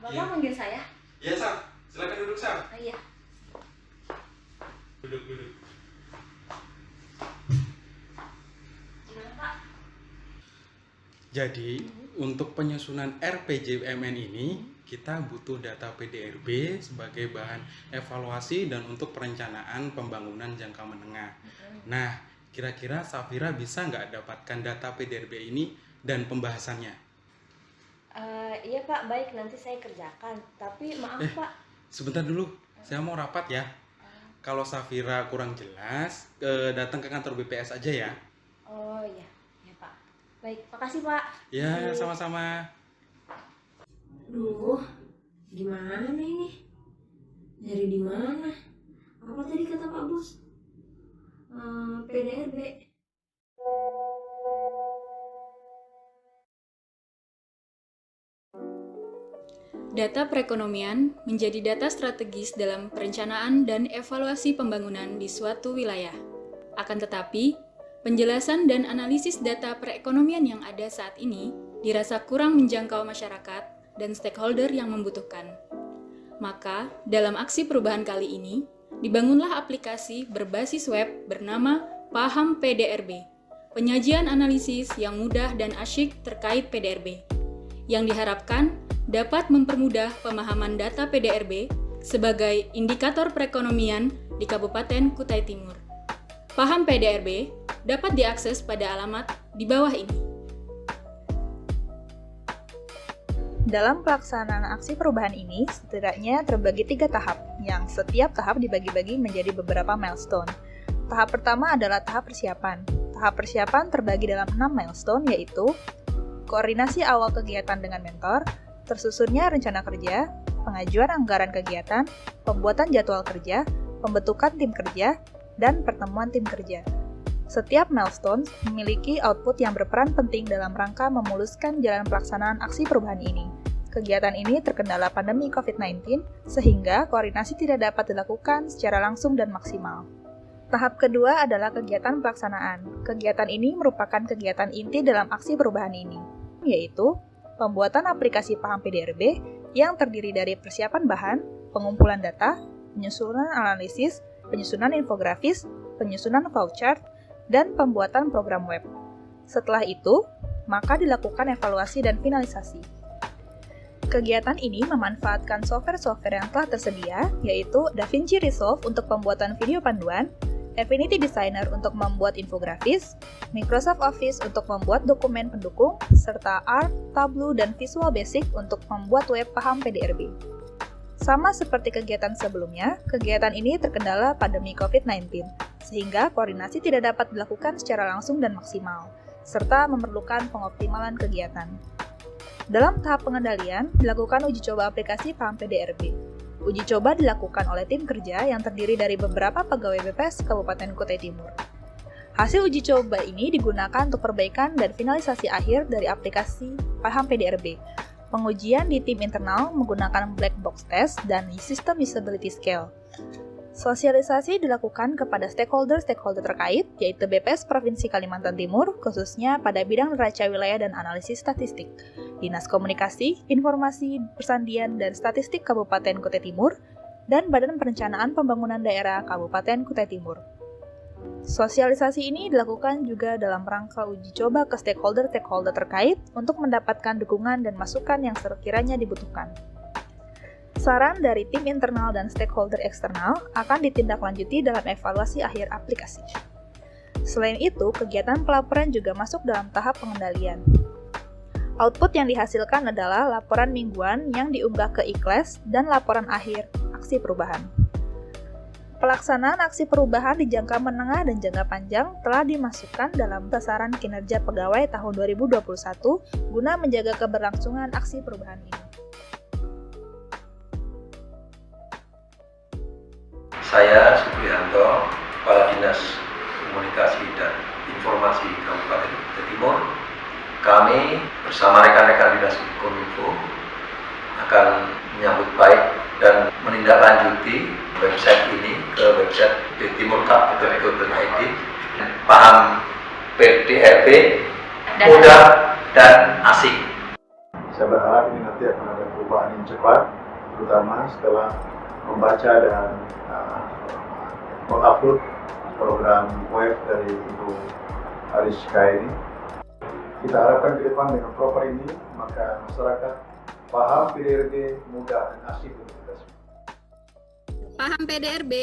Bapak manggil saya? Iya, Sam. Silakan duduk, Sam. Oh iya. Duduk. Gimana Pak? Jadi, untuk penyusunan RPJMN ini, kita butuh data PDRB sebagai bahan evaluasi dan untuk perencanaan pembangunan jangka menengah. Nah, kira-kira Safira bisa nggak dapatkan data PDRB ini dan pembahasannya? Iya Pak, baik, nanti saya kerjakan. Tapi maaf Pak. Sebentar dulu, saya mau rapat ya. Kalau Safira kurang jelas, datang ke kantor BPS aja ya. Oh iya, ya Pak. Baik, makasih Pak. Ya, sama-sama. Duh, gimana ini? Dari di mana? Apa tadi kata Pak Bos? PDRB. Data perekonomian menjadi data strategis dalam perencanaan dan evaluasi pembangunan di suatu wilayah. Akan tetapi, penjelasan dan analisis data perekonomian yang ada saat ini dirasa kurang menjangkau masyarakat dan stakeholder yang membutuhkan. Maka, dalam aksi perubahan kali ini, dibangunlah aplikasi berbasis web bernama Paham PDRB, penyajian analisis yang mudah dan asyik terkait PDRB, yang diharapkan dapat mempermudah pemahaman data PDRB sebagai indikator perekonomian di Kabupaten Kutai Timur. Paham PDRB dapat diakses pada alamat di bawah ini. Dalam pelaksanaan aksi perubahan ini, setidaknya terbagi 3 tahap, yang setiap tahap dibagi-bagi menjadi beberapa milestone. Tahap pertama adalah tahap persiapan. Tahap persiapan terbagi dalam 6 milestone, yaitu koordinasi awal kegiatan dengan mentor, tersusunnya rencana kerja, pengajuan anggaran kegiatan, pembuatan jadwal kerja, pembentukan tim kerja, dan pertemuan tim kerja. Setiap milestone memiliki output yang berperan penting dalam rangka memuluskan jalan pelaksanaan aksi perubahan ini. Kegiatan ini terkendala pandemi COVID-19, sehingga koordinasi tidak dapat dilakukan secara langsung dan maksimal. Tahap kedua adalah kegiatan pelaksanaan. Kegiatan ini merupakan kegiatan inti dalam aksi perubahan ini, yaitu pembuatan aplikasi Paham PDRB yang terdiri dari persiapan bahan, pengumpulan data, penyusunan analisis, penyusunan infografis, penyusunan flowchart, dan pembuatan program web. Setelah itu, maka dilakukan evaluasi dan finalisasi. Kegiatan ini memanfaatkan software-software yang telah tersedia, yaitu DaVinci Resolve untuk pembuatan video panduan, Affinity Designer untuk membuat infografis, Microsoft Office untuk membuat dokumen pendukung, serta R, Tableau, dan Visual Basic untuk membuat web Paham PDRB. Sama seperti kegiatan sebelumnya, kegiatan ini terkendala pandemi COVID-19, sehingga koordinasi tidak dapat dilakukan secara langsung dan maksimal, serta memerlukan pengoptimalan kegiatan. Dalam tahap pengendalian, dilakukan uji coba aplikasi Paham PDRB. Uji coba dilakukan oleh tim kerja yang terdiri dari beberapa pegawai BPS Kabupaten Kutai Timur. Hasil uji coba ini digunakan untuk perbaikan dan finalisasi akhir dari aplikasi Paham PDRB. Pengujian di tim internal menggunakan black box test dan sistem usability scale. Sosialisasi dilakukan kepada stakeholder-stakeholder terkait, yaitu BPS Provinsi Kalimantan Timur, khususnya pada bidang neraca wilayah dan analisis statistik, Dinas Komunikasi, Informasi, Persandian, dan Statistik Kabupaten Kutai Timur, dan Badan Perencanaan Pembangunan Daerah Kabupaten Kutai Timur. Sosialisasi ini dilakukan juga dalam rangka uji coba ke stakeholder-stakeholder terkait untuk mendapatkan dukungan dan masukan yang sekiranya dibutuhkan. Saran dari tim internal dan stakeholder eksternal akan ditindaklanjuti dalam evaluasi akhir aplikasi. Selain itu, kegiatan pelaporan juga masuk dalam tahap pengendalian. Output yang dihasilkan adalah laporan mingguan yang diunggah ke iKlas dan laporan akhir aksi perubahan. Pelaksanaan aksi perubahan di jangka menengah dan jangka panjang telah dimasukkan dalam sasaran kinerja pegawai tahun 2021 guna menjaga keberlangsungan aksi perubahan ini. Saya Supriyanto, Kepala Dinas Komunikasi dan Informasi Kabupaten Kutai Timur. Kami bersama rekan-rekan Dinas Kominfo akan menyambut baik dan menindaklanjuti website ini ke website timurkap.go.id. Paham PDRB mudah dan asik. Saya berharap ini nanti akan ada perubahan yang cepat, terutama setelah membaca dan mengupload program web dari Ibu Ariska ini. Kita harapkan ke depan dengan proper ini, maka masyarakat paham PDRB mudah dan asik untuk kita semua. Paham PDRB?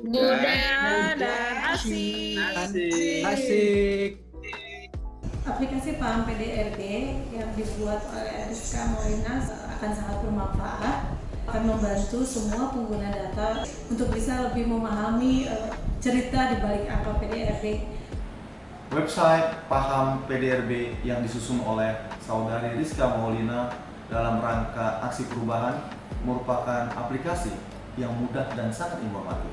Mudah dan asik. Asik. Aplikasi Paham PDRB yang dibuat oleh Ariska Molina akan sangat bermanfaat, akan membantu semua pengguna data untuk bisa lebih memahami cerita di balik angka PDRB. Website Paham PDRB yang disusun oleh Saudari Rizka Maulina dalam rangka aksi perubahan merupakan aplikasi yang mudah dan sangat informatif.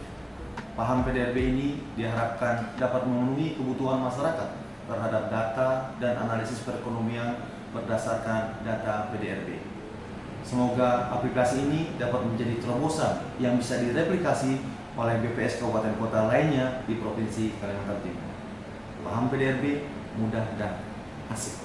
Paham PDRB ini diharapkan dapat memenuhi kebutuhan masyarakat terhadap data dan analisis perekonomian berdasarkan data PDRB. Semoga aplikasi ini dapat menjadi terobosan yang bisa direplikasi oleh BPS kabupaten kota lainnya di Provinsi Kalimantan Timur. Paham PDRB mudah dan asik.